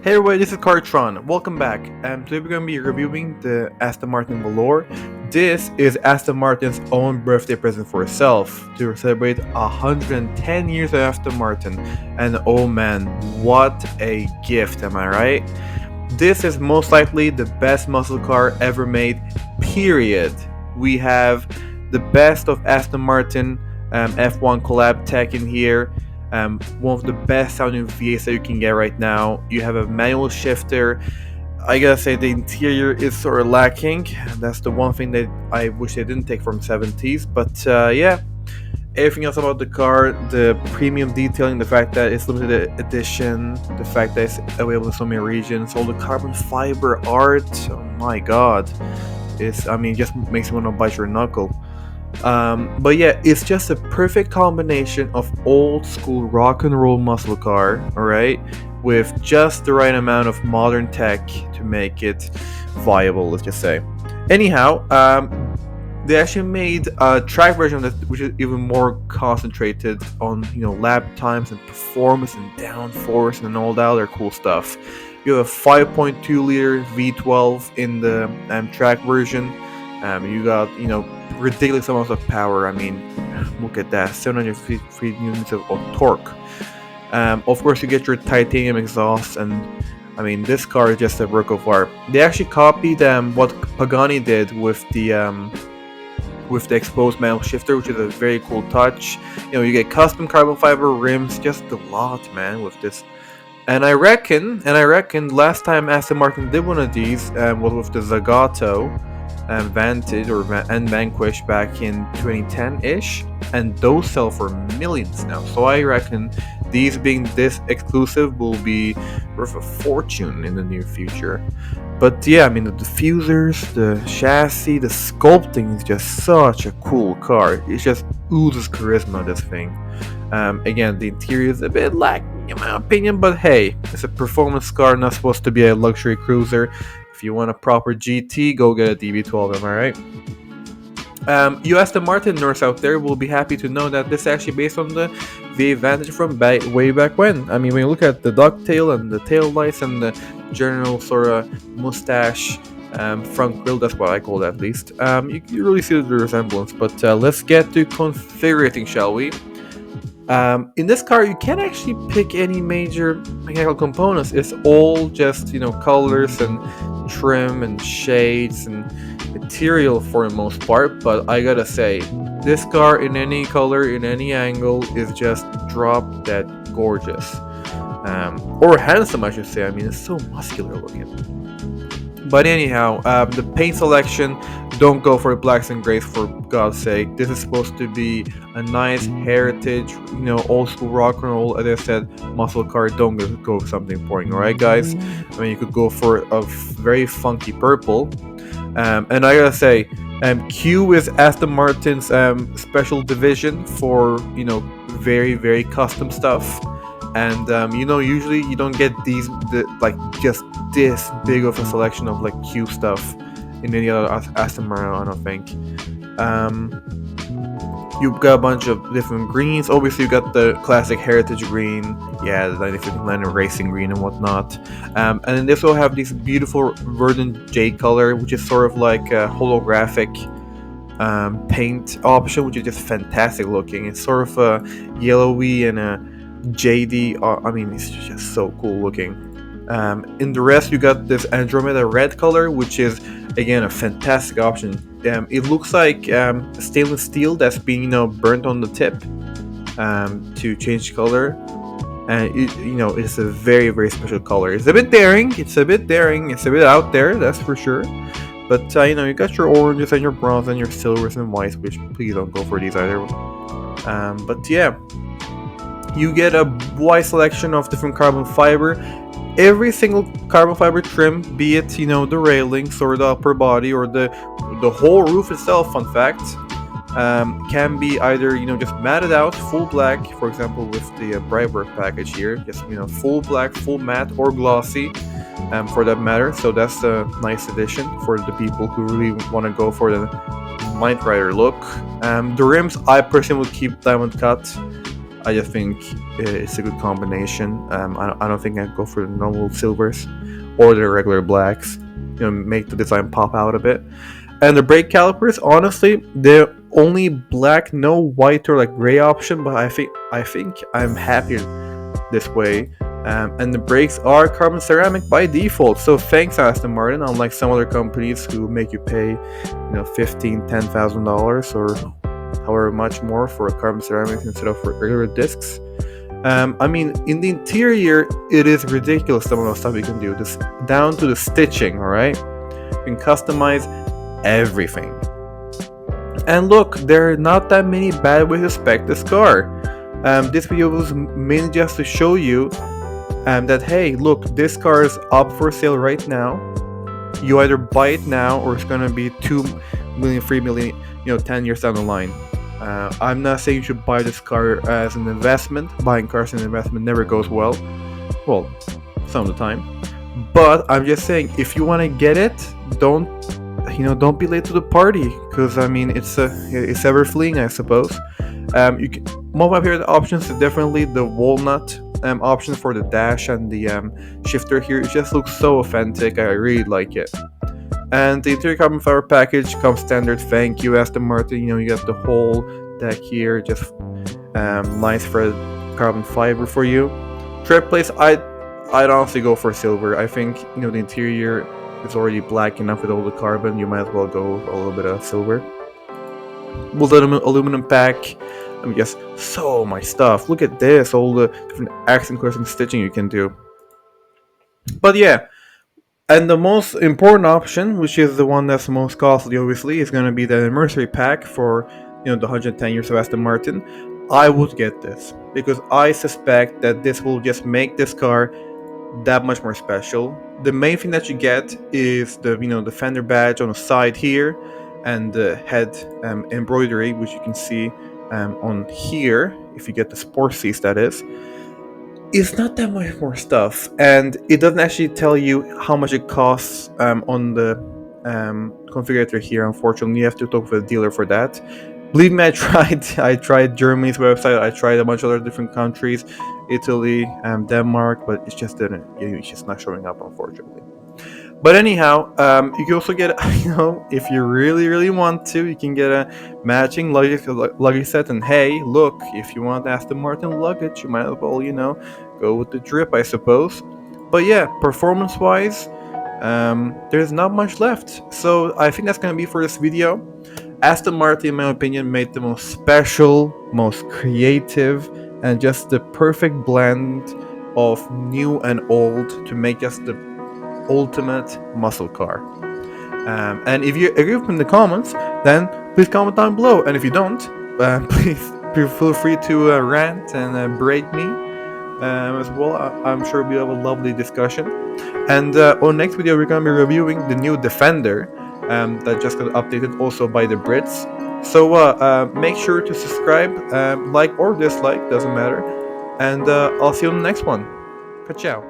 Hey everybody, this is Cartron. Welcome back. Today we're going to be reviewing the Aston Martin Valour. This is Aston Martin's own birthday present for itself to celebrate 110 years of Aston Martin. And oh man, what a gift, am I right? This is most likely the best muscle car ever made, period. We have the best of Aston Martin F1 collab tech in here. One of the best sounding V8s that you can get right now. You have a manual shifter. I gotta say the interior is sort of lacking. That's the one thing that I wish they didn't take from 70s. But yeah, everything else about the car, the premium detailing, the fact that it's limited edition, the fact that it's available in so many regions, all the carbon fiber art. Oh my god, just makes me want to bite your knuckle. But yeah, it's just a perfect combination of old school rock and roll muscle car, alright, with just the right amount of modern tech to make it viable, let's just say. Anyhow, they actually made a track version of this, which is even more concentrated on lap times and performance and downforce and all that other cool stuff. You have a 5.2 liter V12 in the track version. You got ridiculous amounts of power. I mean, look at that, 753 units of torque. Of course, you get your titanium exhaust, and I mean, this car is just a work of art. They actually copied what Pagani did with the exposed manual shifter, which is a very cool touch. You get custom carbon fiber rims, just a lot, man, with this. And I reckon, last time Aston Martin did one of these was with the Zagato Vantage and Vanquish back in 2010-ish, and those sell for millions now. So I reckon these being this exclusive will be worth a fortune in the near future. But yeah, I mean, the diffusers, the chassis, the sculpting is just such a cool car. It just oozes charisma, this thing. Again, the interior is a bit lacking in my opinion, but hey, it's a performance car, not supposed to be a luxury cruiser. If you want a proper GT, go get a DB12, am I right? You Aston Martin nerds out there will be happy to know that this is actually based on the V8 Vantage from way back when. I mean, when you look at the ducktail and the tail lights and the general sort of mustache front grille, that's what I call it at least, you really see the resemblance. But let's get to configurating, shall we? In this car, you can't actually pick any major mechanical components. It's all just colors and trim and shades and material for the most part. But I gotta say, this car in any color, in any angle, is just drop dead gorgeous, or handsome, I should say. I mean, it's so muscular looking. But anyhow, the paint selection, don't go for blacks and grays, for God's sake. This is supposed to be a nice heritage, old school rock and roll, as I said, muscle car. Don't go with something boring, alright guys? I mean, you could go for a very funky purple. And I gotta say, Q is Aston Martin's special division for, very, very custom stuff. And usually you don't get just this big of a selection of Q stuff in any other Aston Martin, I don't think. You've got a bunch of different greens. Obviously, you got the classic heritage green, yeah, the 1959 racing green and whatnot. And then they also have this beautiful verdant jade color, which is sort of like a holographic paint option, which is just fantastic looking. It's sort of a yellowy and a jadey. I mean, it's just so cool looking. In the rest, you got this Andromeda red color, which is again a fantastic option. It looks like stainless steel that's being burnt on the tip to change color, and it's a very, very special color. It's a bit daring. It's a bit out there, that's for sure. But you got your oranges and your bronze and your silvers and whites, which please don't go for these either. But yeah, you get a wide selection of different carbon fiber. Every single carbon fiber trim, be it the railings or the upper body or the whole roof itself, fun fact, can be either just matted out full black, for example with the Brightwork package here, just full black, full matte, or glossy, for that matter. So that's a nice addition for the people who really want to go for the Knight Rider look. The rims, I personally would keep diamond cut. I just think it's a good combination. I don't think I'd go for the normal silvers or the regular blacks. Make the design pop out a bit. And the brake calipers, honestly, they're only black, no white or like gray option. But I think I'm happier this way. And the brakes are carbon ceramic by default. So thanks, Aston Martin. Unlike some other companies who make you pay, $10,000 or however much more for a carbon ceramic instead of for regular discs. In the interior, it is ridiculous some of the stuff you can do. This down to the stitching, all right? You can customize everything. And look, there are not that many bad ways to spec this car. This video was mainly just to show you that, hey, look, this car is up for sale right now. You either buy it now or it's gonna be 2 million, 3 million, 10 years down the line. I'm not saying you should buy this car as an investment. Buying cars as an investment never goes well. Well, some of the time. But I'm just saying, if you want to get it, don't be late to the party, because it's ever fleeing, I suppose. One of my favorite options is definitely the walnut option for the dash and the shifter here. It just looks so authentic. I really like it. And the interior carbon fiber package comes standard. Thank you, Aston Martin. You got the whole deck here, just nice thread carbon fiber for you. Tread place, I'd honestly go for silver. I think the interior is already black enough with all the carbon. You might as well go for a little bit of silver. Aluminum pack. Just so much stuff. Look at this, all the different accent colors and stitching you can do. But yeah. And the most important option, which is the one that's the most costly, obviously, is going to be the anniversary pack for, the 110 years of Aston Martin. I would get this because I suspect that this will just make this car that much more special. The main thing that you get is the fender badge on the side here, and the head embroidery, which you can see on here if you get the sport seats, that is. It's not that much more stuff, and it doesn't actually tell you how much it costs on the configurator here. Unfortunately, you have to talk with a dealer for that. Believe me, I tried Germany's website, I tried a bunch of other different countries, Italy, Denmark, but it's just not showing up, unfortunately. But anyhow, you can also get, if you really, really want to, you can get a matching luggage set. And hey, look, if you want Aston Martin luggage, you might as well, go with the drip, I suppose. But yeah, performance-wise, there's not much left. So I think that's going to be for this video. Aston Martin, in my opinion, made the most special, most creative, and just the perfect blend of new and old to make just the ultimate muscle car. And if you agree with me in the comments, then please comment down below. And if you don't, please feel free to rant and berate me as well. I'm sure we'll have a lovely discussion. And on next video, we're going to be reviewing the new Defender that just got updated also by the Brits. So make sure to subscribe, like or dislike, doesn't matter. And I'll see you on the next one. Ciao.